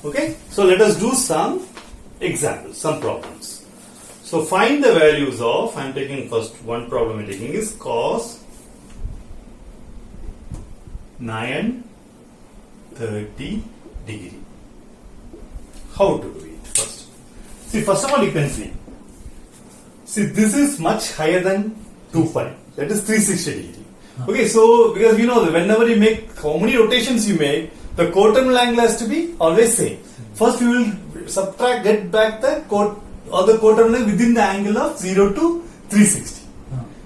Okay, so let us do some examples, some problems. So find the values of, I am taking first one problem I am taking is cos 930 degree. How to do it first? See, first of all you can see this is much higher than 2 pi, that is 360 degree. Okay, so because we know that whenever you make, how many rotations you make, the coterminal angle has to be always same. First we will subtract, get back the coterminal within the angle of 0 to 360.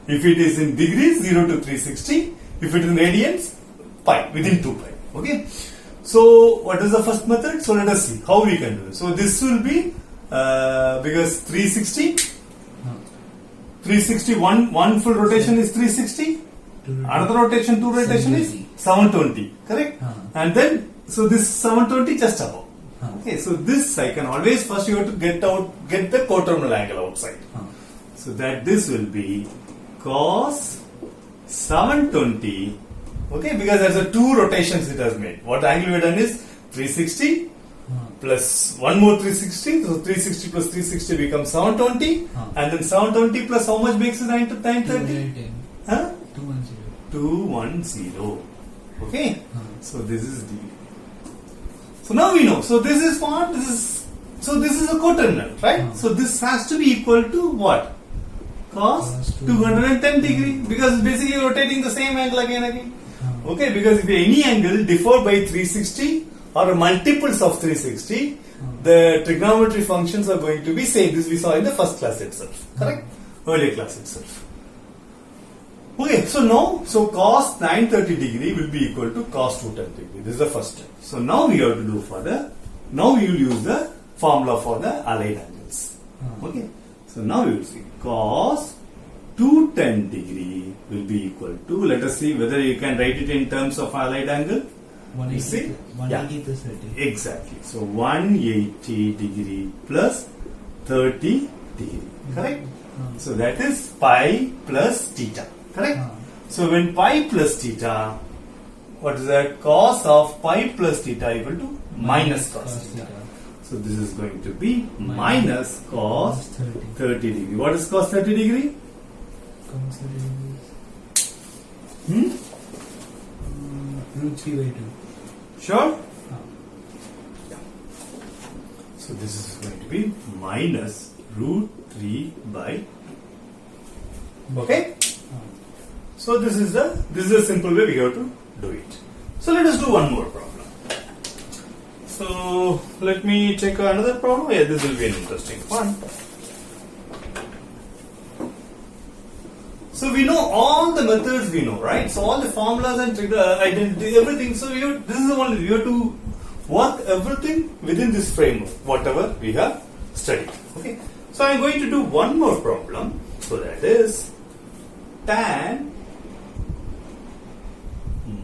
If it is in degrees, 0 to 360. If it is in radians, pi, within 2 pi. Okay. So what is the first method? So let us see how we can do it. So this will be because 360, one full rotation is 360. Another rotation, two rotation is 720, correct? And then, so this 720 just above. Okay, so this I can always, first you have to get the coterminal angle outside. So that this will be cos 720, okay, because there's a two rotations it has made. What angle we have done is 360 plus one more 360, so 360 plus 360 becomes 720, and then 720 plus how much makes it 930? 210. Okay, so this is D. So now we know. So this is what? This is a coterminal, right? So this has to be equal to what? Cos 210 degree, because it's basically rotating the same angle again. Okay, because if any angle differ by 360 or multiples of 360, the trigonometry functions are going to be same. This we saw in the first class itself, correct? Earlier class itself. Okay, so now, cos 930 degree will be equal to cos 210 degree. This is the first step. So now we have to do now we will use the formula for the allied angles. Okay, so now we will see cos 210 degree will be equal to, let us see whether you can write it in terms of allied angle. 180 plus 30. Exactly. So 180 degree plus 30 degree. Correct? So that is pi plus theta. Correct? So when pi plus theta, what is that? Cos of pi plus theta equal to minus cos theta. So this is going to be minus cos 30 degree. What is cos 30 degree? Root 3 by 2. Sure? Yeah. So this is going to be minus root 3 by 2. Okay? So this is a simple way we have to do it. So let us do one more problem. So let me take another problem. Yeah, this will be an interesting one. So we know all the methods we know, right? So all the formulas and identity, everything. So we have to work everything within this framework, whatever we have studied. Okay. So I am going to do one more problem. So that is tan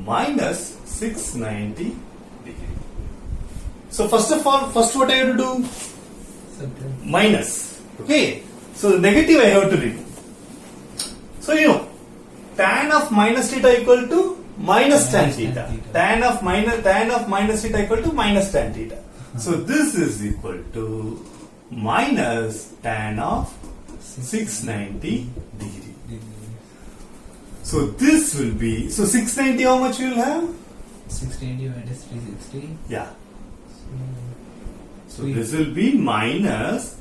minus 690 degree. So first what I have to do? Minus. Okay. So the negative I have to remove. So you know, tan of minus theta equal to minus tan theta. Tan of minus theta equal to minus tan theta. So this is equal to minus tan of 690 degree. So this will be, so 690 how much you will have? 690 minus 360. Yeah. So this will be minus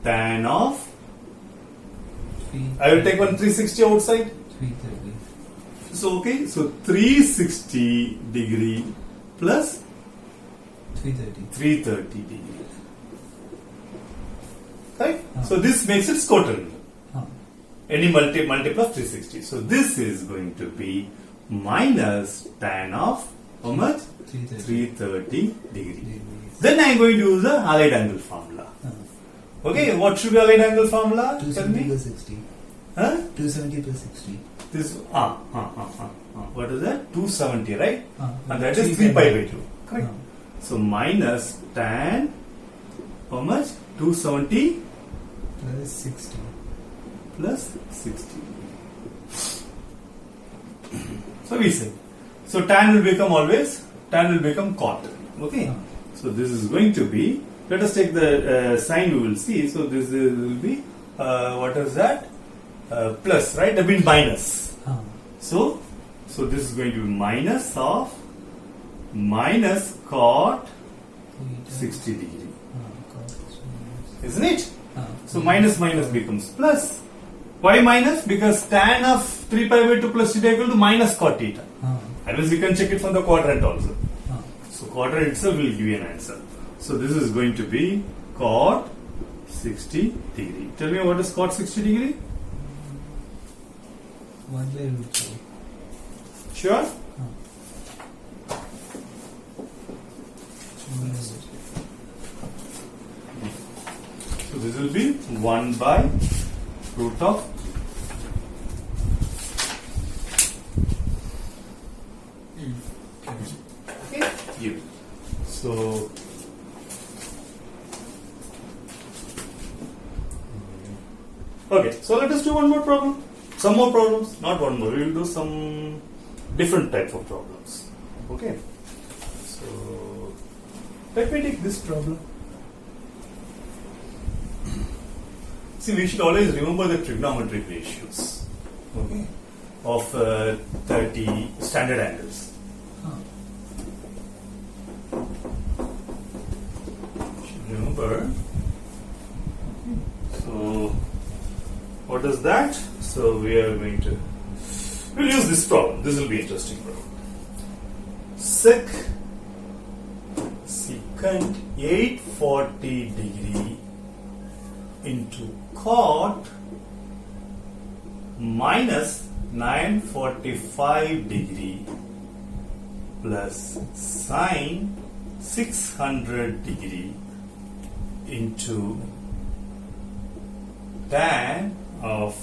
tan of, I will take one 360 outside. 330. So okay, so 360 degree plus 330 degree. Right? So this makes it coterminal. Any multiple of 360. So this is going to be minus tan of how much? 330 degree. Then I am going to use the allied angle formula. Okay, what should be allied angle formula? 270 plus 60. 270 plus 60. This what is that? 270, right? And that is 3 3 pi by 2. Correct. So minus tan how much? 270 plus 60. Plus 60. So we say, so tan will become cot. Okay. So this is going to be, let us take the sign we will see. So this will be, what is that? Plus, right? I mean minus. So this is going to be minus of minus cot 60 degree. Isn't it? So minus minus becomes plus. Why minus? Because tan of 3 pi by 2 plus theta equal to minus cot theta. Otherwise we can check it from the quadrant also. So quadrant itself will give you an answer. So this is going to be cot 60 degree. Tell me what is cot 60 degree? 1 by root 3. Sure? So this will be 1 by root of okay, u. So okay, so let us do one more problem. Some more problems, not one more. We will do some different type of problems. Okay. So let me take this problem. See, we should always remember the trigonometric ratios, okay, of 30 standard angles. Should remember. So, what is that? So we are going to, we'll use this problem. This will be interesting problem. Secant 840 degree into cot minus 945 degree plus sine 600 degree into tan of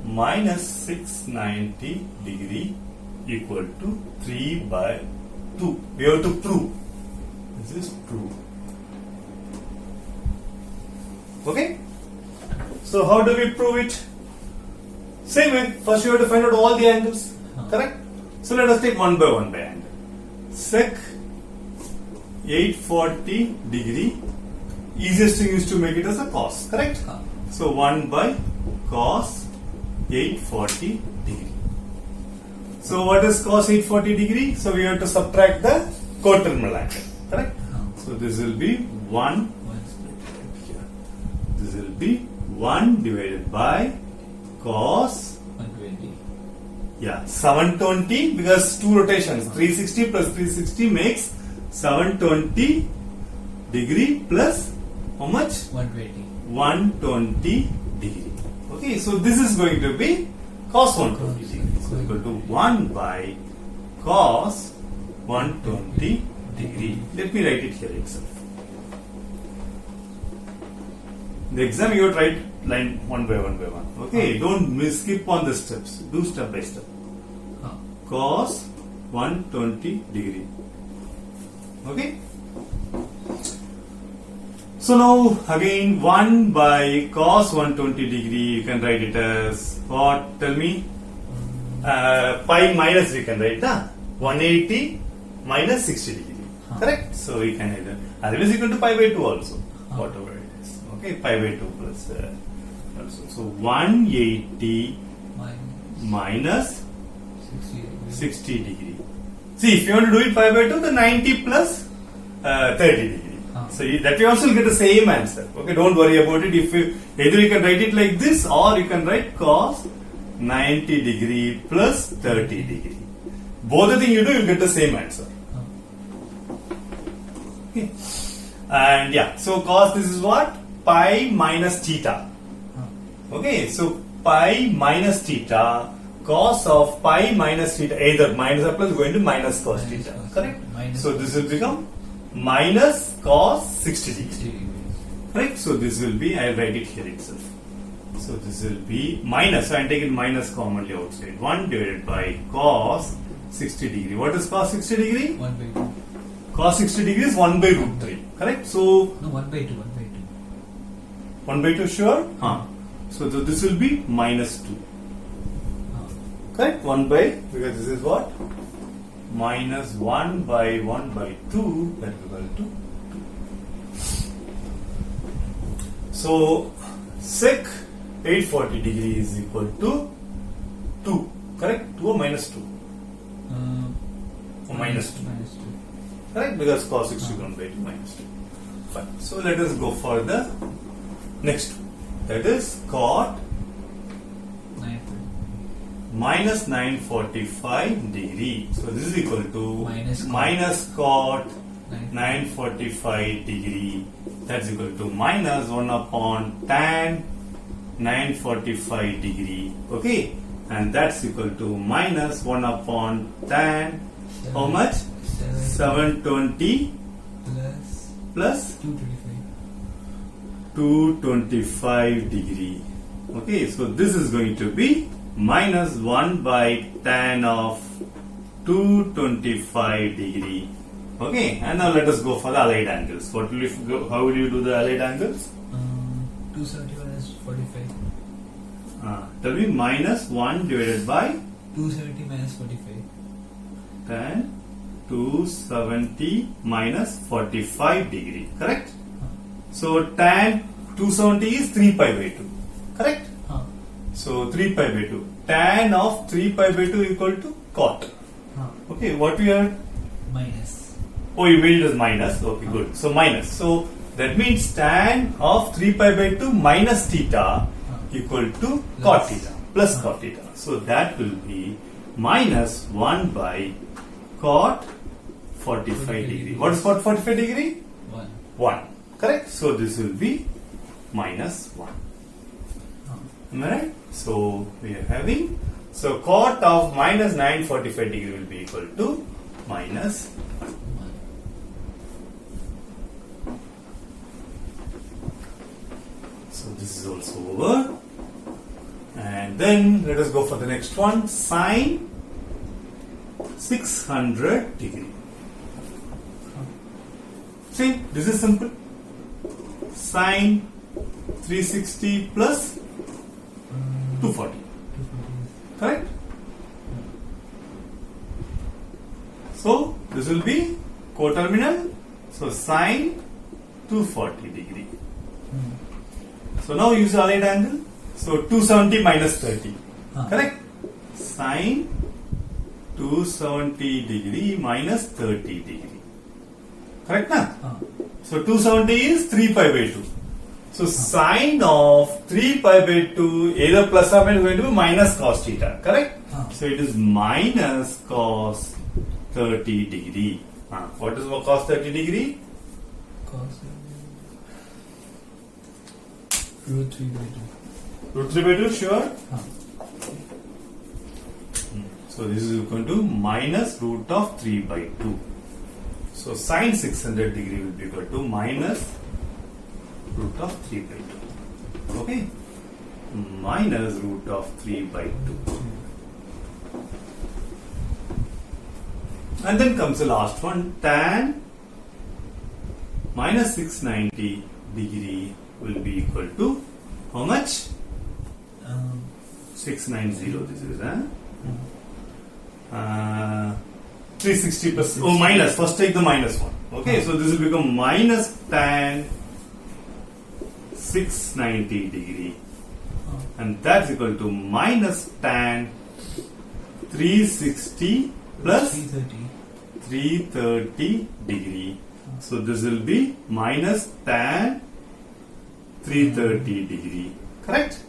minus 690 degree equal to 3 by 2. We have to prove. This is proof. Okay? So how do we prove it? Same way. First you have to find out all the angles. Correct? So let us take one by angle. Sec 840 degree. Easiest thing is to make it as a cos. Correct? So 1 by cos 840 degree. So what is cos 840 degree? So we have to subtract the coterminal angle. Correct? So this will be 1. This will be 1 divided by cos 120. Yeah, 720 because 2 rotations. 360 plus 360 makes 720 degree plus how much? 120. 120 degree. Okay, so this is going to be cos 120 degree. So equal to 1 by cos 120 degree. Let me write it here itself. In the exam you have to write line one by one. Okay, don't skip on the steps. Do step by step. Cos 120 degree. Okay. So now again 1 by cos 120 degree you can write it as what? Tell me. Pi minus we can write 180 minus 60 degree. Correct? So we can either otherwise equal to pi by 2 also. Whatever it is. Okay, pi by 2 plus also. So 180 minus 60 degree. See, if you want to do it pi by 2, then 90 plus 30 degree. So that you also will get the same answer. Okay, don't worry about it. If you either you can write it like this or you can write cos 90 degree plus 30 degree. Both the thing you do, you get the same answer. Okay. And yeah, so cos this is what? Pi minus theta. Okay, so pi minus theta, cos of pi minus theta, either minus or plus going to minus cos theta. Correct? So this will become minus cos 60 degree. Right? So this will be, I will write it here itself. So this will be minus, so I am taking minus commonly outside. 1 divided by cos 60 degree. What is cos 60 degree? 1 by 2. Cos 60 degree is 1 by root 3. Correct? So, No, 1 by 2. 1 by 2 sure? So this will be minus 2. Correct? 1 by, because this is what? minus 1 by 1 by 2, that is equal to 2. So sec 840 degree is equal to 2, correct? 2 or minus 2? Or minus 2. Minus 2. Correct? Because cos 60 divided by 2 minus 2. Fine. So let us go for the next one. That is cot 940. minus 945 degree. So this is equal to Minus cot 940. 945 degree. That's equal to minus 1 upon tan 945 degree. Okay. And that's equal to minus 1 upon tan how much? 720 Plus plus 225. 225 degree. Okay, so this is going to be minus 1 by tan of 225 degree. Okay, and now let us go for the allied angles. What will you go, how will you do the allied angles? 270 minus 45. Tell me minus 1 divided by 270 minus 45. tan 270 minus 45 degree. Correct? So tan 270 is 3 pi by 2. Correct? So 3 pi by 2. Tan of 3 pi by 2 equal to cot. Okay, what we have? Minus. Oh, you made it as minus. Okay, good. So minus. So that means tan of 3 pi by 2 minus theta equal to cot theta plus cot theta. So that will be minus 1 by cot 45 degree. What is cot 45 degree? 1. 1. Correct? So this will be minus 1. Am I right? So we are having, so cot of minus 945 degree will be equal to minus 1. 1. So this is also over. And then let us go for the next one. Sine 600 degree. See, this is simple. Sine 360 plus 240. 240. Correct? So this will be coterminal. So sine 240 degree. So now use the allied angle. So 270 minus 30. Correct? Sine 270 degree minus 30 degree. Correct na? So 270 is 3 pi by 2. So sine of 3 pi by 2 either plus or minus is going to be minus cos theta. Correct? So it is minus cos 30 degree. What is cos 30 degree? Cos root 3 by 2. Root 3 by 2, sure? So this is equal to minus root of 3 by 2. So sine 600 degree will be equal to minus root of 3 by 2. Okay? Minus root of 3 by 2. And then comes the last one. Tan minus 690 degree will be equal to how much? 690 this is, 360 plus, oh minus, first take the minus one. Okay, so this will become minus tan 690 degree. And that's equal to minus tan 360 plus 330 degree. So this will be minus tan 330 degree. Correct?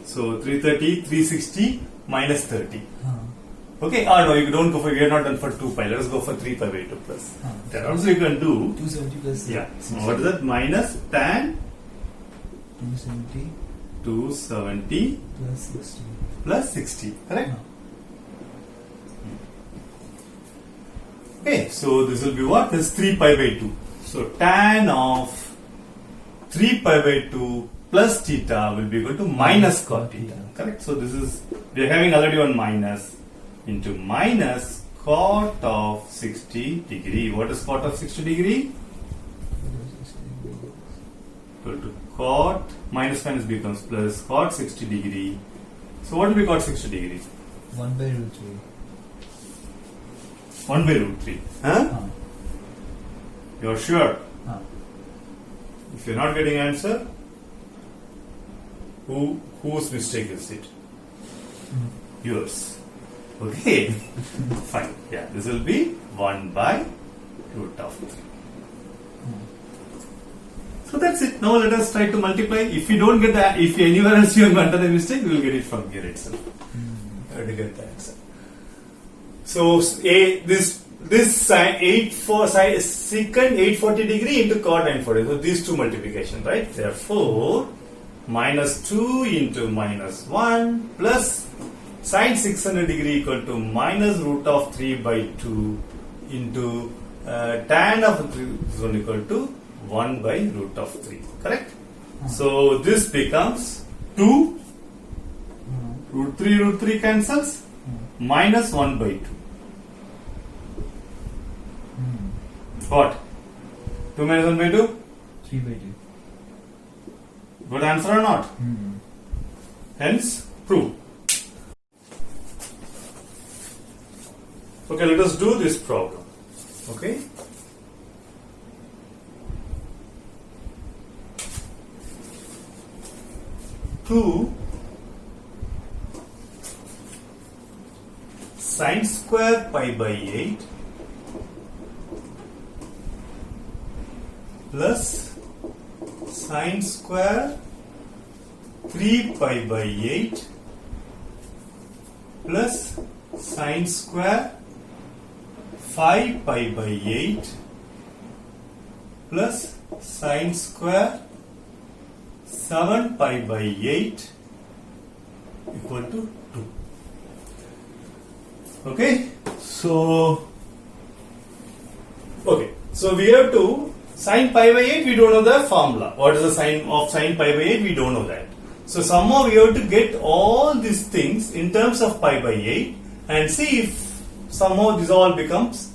So 330, 360 minus 30. Okay, no, you don't go for, we are not done for 2 pi. Let us go for 3 pi by 2 plus. That also you can do. 270 plus. Yeah. So what is that? Minus tan 270 270 plus 60. plus 60. Correct? Okay, so this will be what? This is 3 pi by 2. So tan of 3 pi by 2 plus theta will be equal to minus cot theta. Correct? So this is, we are having already one minus into minus cot of 60 degree. What is cot of 60 degree? Equal to cot, minus becomes plus cot 60 degree. So what will be cot 60 degree? 1 by root 3. 1 by root 3. Huh? You're sure? If you're not getting answer, whose mistake is it? Yours. Okay. Fine. Yeah, this will be 1 by root of 3. So that's it. Now let us try to multiply. If you don't get that, if anywhere else you have gotten a mistake, we will get it from here itself. You have to get the answer. So this sine secant 840 degree into cot 940. So these two multiplication, right? Therefore, minus 2 into minus 1 plus sine 600 degree equal to minus root of 3 by 2 into tan of 3 is equal to 1 by root of 3. Correct? So this becomes 2 root 3 cancels minus 1 by 2. What? 2 minus 1 by 2? 3 by 2. Good answer or not? Hence, prove. Okay, let us do this problem. Okay? Two sine square pi by 8 plus sine square 3 pi by 8 plus sine square 5 pi by 8 plus sine square 7 pi by 8 equal to 2. Okay, so we have to sine pi by 8, we don't know the formula. What is the sign of sine pi by 8? We don't know that. So somehow we have to get all these things in terms of pi by 8 and see if somehow this all becomes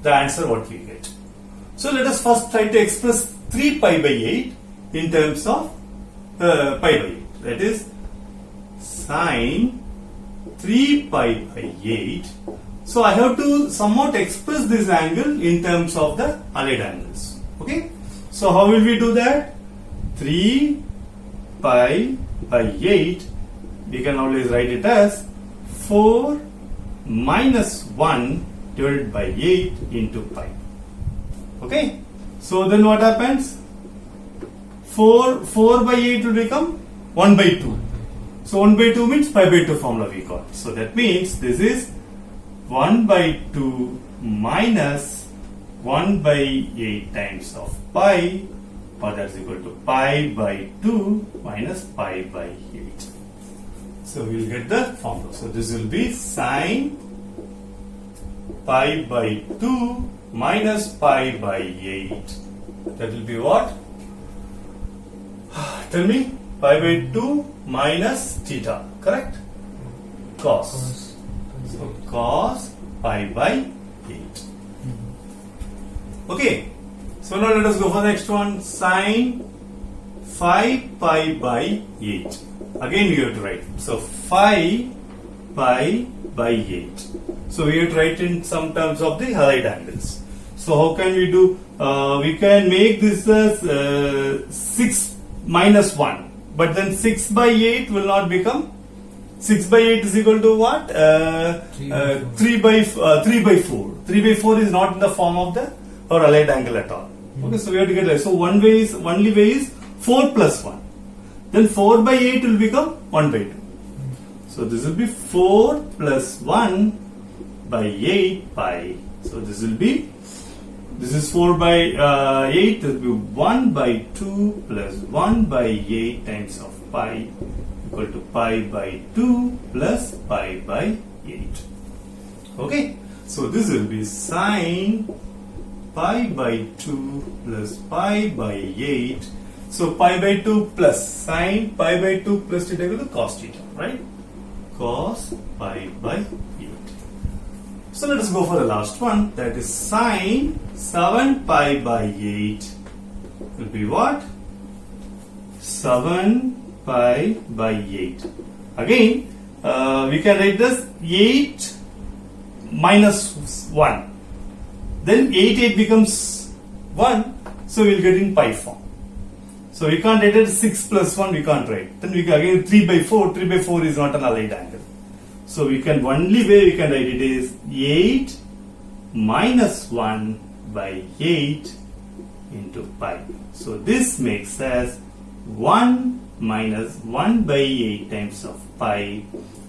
the answer what we get. So let us first try to express 3 pi by 8 in terms of pi by 8. That is sine 3 pi by 8. So I have to somewhat express this angle in terms of the allied angles. Okay. So how will we do that? 3 pi by 8. We can always write it as 4 minus 1 divided by 8 into pi. Okay. So then what happens? 4 by 8 will become 1 by 2. So 1 by 2 means pi by 2 formula we got. So that means this is 1 by 2 minus 1 by 8 times of pi, or that's equal to pi by 2 minus pi by 8. So we will get the formula. So this will be sine pi by 2 minus pi by 8. That will be what? Tell me. Pi by 2 minus theta, correct? Cos. So cos pi by 8. Okay. So now let us go for the next one. Sine 5 pi by 8. Again we have to write. So 5 pi by 8. So we have to write in some terms of the allied angles. So how can we do? We can make this as 6 minus 1. But then 6 by 8 will not become 6 by 8 is equal to what? 3 by 4. 3 by 4 is not in the form of the or allied angle at all. Okay, so we have to get it. So only way is 4 plus 1. Then 4 by 8 will become 1 by 2. So this will be 4 plus 1 by 8 pi. So this will be, this is 4 by 8, this will be 1 by 2 plus 1 by 8 times of pi equal to pi by 2 plus pi by 8. Okay, so this will be sine pi by 2 plus pi by 8. So pi by 2 plus sine pi by 2 plus theta equal to cos theta, right? Cos pi by 8. So let us go for the last one, that is sine 7 pi by 8 will be what? 7 pi by 8. Again, we can write this 8 minus 1. Then 8 becomes 1, so we'll get in pi form. So we can't write it 6 plus 1, we can't write. Then we can again 3 by 4, 3 by 4 is not an allied angle. So we can, only way we can write it is 8 minus 1 by 8 into pi. So this makes us 1 minus 1 by 8 times of pi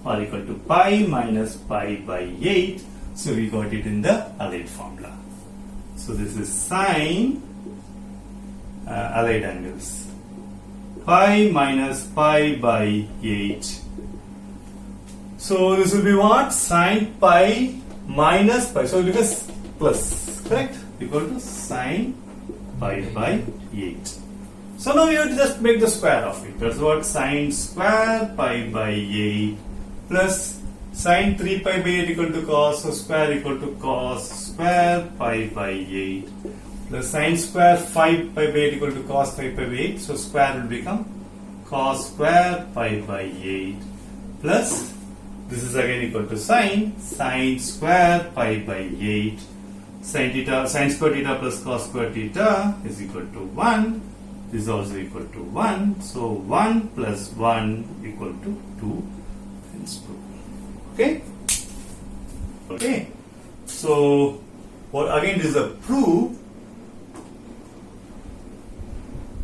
or equal to pi minus pi by 8. So we got it in the allied formula. So this is sine allied angles. Pi minus pi by 8. So this will be what? Sine pi minus pi. So because plus, correct? Equal to sine pi by 8. So now we have to just make the square of it. That's what sine square pi by 8 plus sine 3 pi by 8 equal to cos, so square equal to cos square pi by 8 plus sine square 5 pi by 8 equal to cos 5 pi by 8, so square will become cos square pi by 8 plus this is again equal to sine square pi by 8 sine square theta plus cos square theta is equal to 1. This is also equal to 1. So 1 plus 1 equal to 2 hence 2. Okay? Okay. So what again this is a proof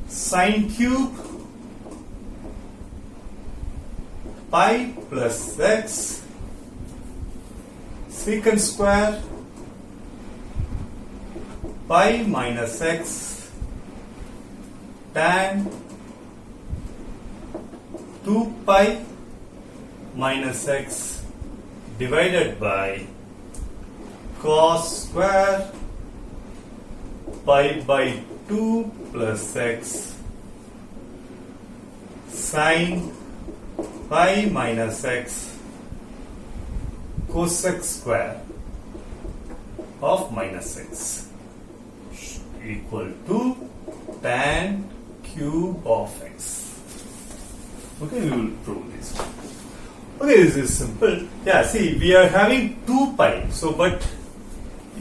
sine cube pi plus x secant square pi minus x tan 2 pi minus x divided by cos square pi by 2 plus x sine pi minus x cosec square of minus x equal to tan cube of x. Okay, we will prove this. Okay, this is simple. Yeah, see, we are having 2 pi. So, but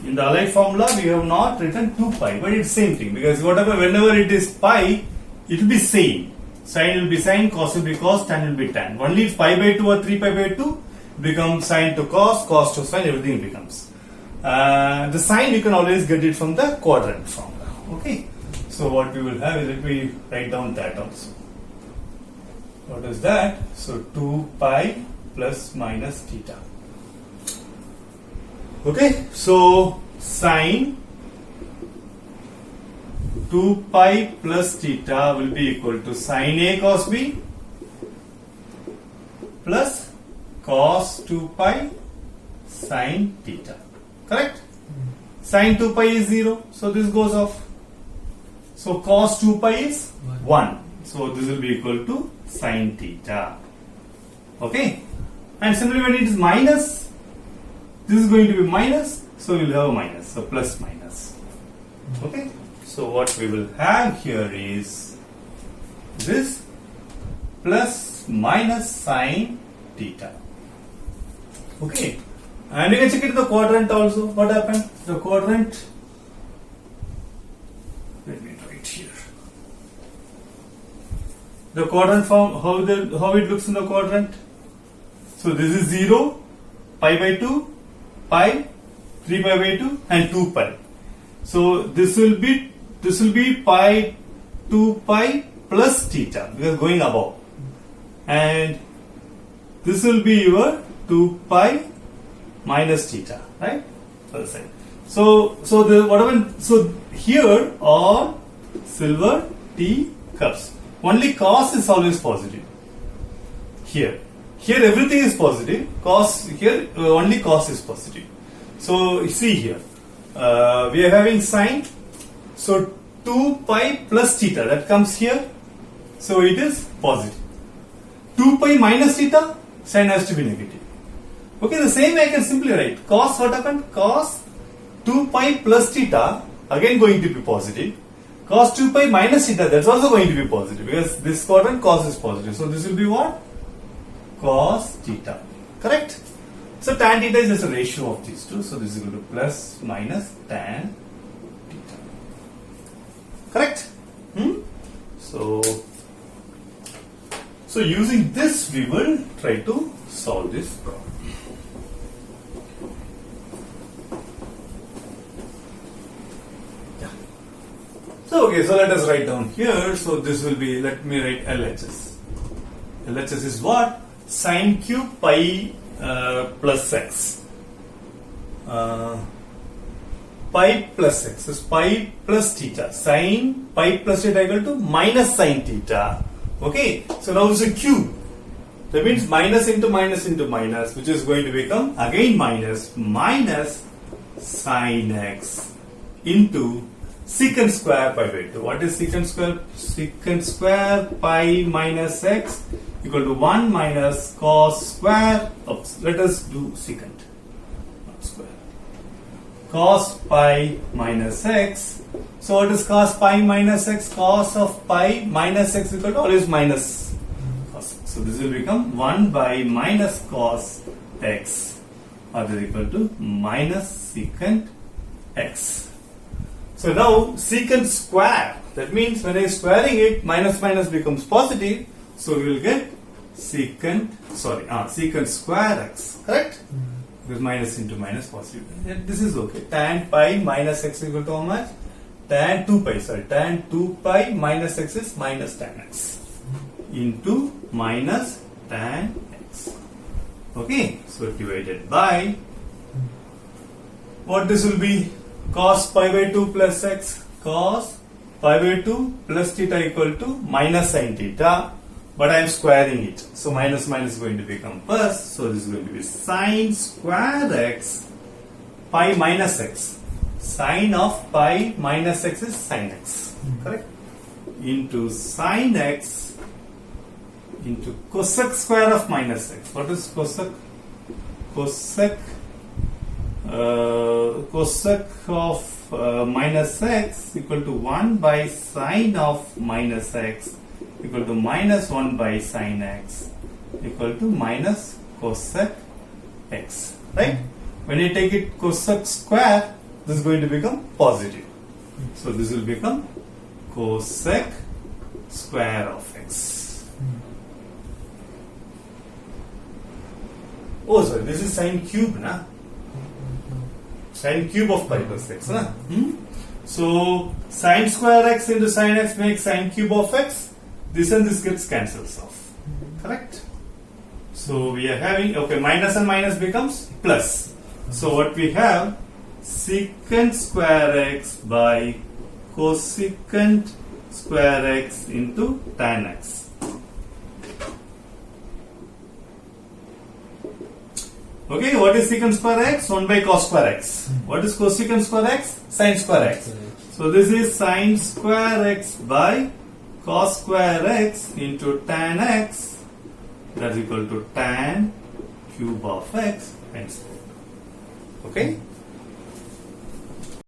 in the allied formula, we have not written 2 pi, but it's same thing because whenever it is pi, it will be same. Sine will be sine, cos will be cos, tan will be tan. Only if pi by 2 or 3 pi by 2 becomes sine to cos, cos to sine, everything becomes. The sine you can always get it from the quadrant formula. Okay. So what we will have is, let me write down that also. What is that? So 2 pi plus minus theta. Okay, so sine 2 pi plus theta will be equal to sine A cos B plus cos 2 pi sine theta. Correct? Sine 2 pi is 0, so this goes off. So cos 2 pi is 1. So this will be equal to sine theta. Okay? And similarly when it is minus, this is going to be minus, so we will have a minus. So plus minus. Okay? So what we will have here is this plus minus sine theta. Okay? And you can check it in the quadrant also. What happened? The quadrant, let me write here. The quadrant form, how it looks in the quadrant. So this is 0, pi by 2, pi, 3 pi by 2 and 2 pi. So this will be pi 2 pi plus theta because going above. And this will be your 2 pi minus theta, right? Other side. So here are silver tea cups. Only cos is always positive. Here everything is positive. Cos here only cos is positive. So see here, we are having sine. So 2 pi plus theta that comes here. So it is positive. 2 pi minus theta, sine has to be negative. Okay, the same way I can simply write cos. What happened? Cos 2 pi plus theta again going to be positive. Cos 2 pi minus theta, that's also going to be positive because this quadrant cos is positive. So this will be what? Cos theta. Correct? So tan theta is just a ratio of these two. So this is equal to plus minus tan theta. Correct? So using this we will try to solve this problem. Yeah. So okay, so let us write down here. So this will be, let me write LHS. LHS is what? Sine cube pi plus x. Pi plus x is pi plus theta. Sine pi plus theta equal to minus sine theta. Okay, so now it's a cube. That means minus into minus into minus, which is going to become again minus sine x into secant square pi by 2. What is secant square? Secant square pi minus x equal to 1 minus cos square. Oops, let us do secant, not square. Cos pi minus x. So what is cos pi minus x? Cos of pi minus x equal to always minus cos. So this will become 1 by minus cos x, or this is equal to minus secant x. So now secant square, that means when I am squaring it, minus minus becomes positive. So we will get secant square x, correct? Because minus into minus positive. And this is okay. Tan pi minus x equal to how much? Tan 2 pi minus x is minus tan x into minus tan x. Okay, so divided by what this will be? Cos pi by 2 plus x. Cos pi by 2 plus theta equal to minus sin theta. But I am squaring it. So minus minus is going to become plus. So this is going to be sine square x pi minus x. Sine of pi minus x is sine x. Correct? Into sine x into cosec square of minus x. What is cosec? Cosec of minus x equal to 1 by sine of minus x equal to minus 1 by sine x equal to minus cosec x. Right? When you take it cosec square, this is going to become positive. So this will become cosec square of x. Oh, sorry, this is sine cube, na? Sine cube of pi plus x, na? So sine square x into sine x makes sine cube of x. This and this gets cancels off. Correct? So we are having, okay, minus and minus becomes plus. So what we have, secant square x by cosecant square x into tan x. Okay, what is secant square x? 1 by cos square x. What is cosecant square x? Sin square x. So this is sin square x by cos square x into tan x, that is equal to tan cube of x and so on. Okay?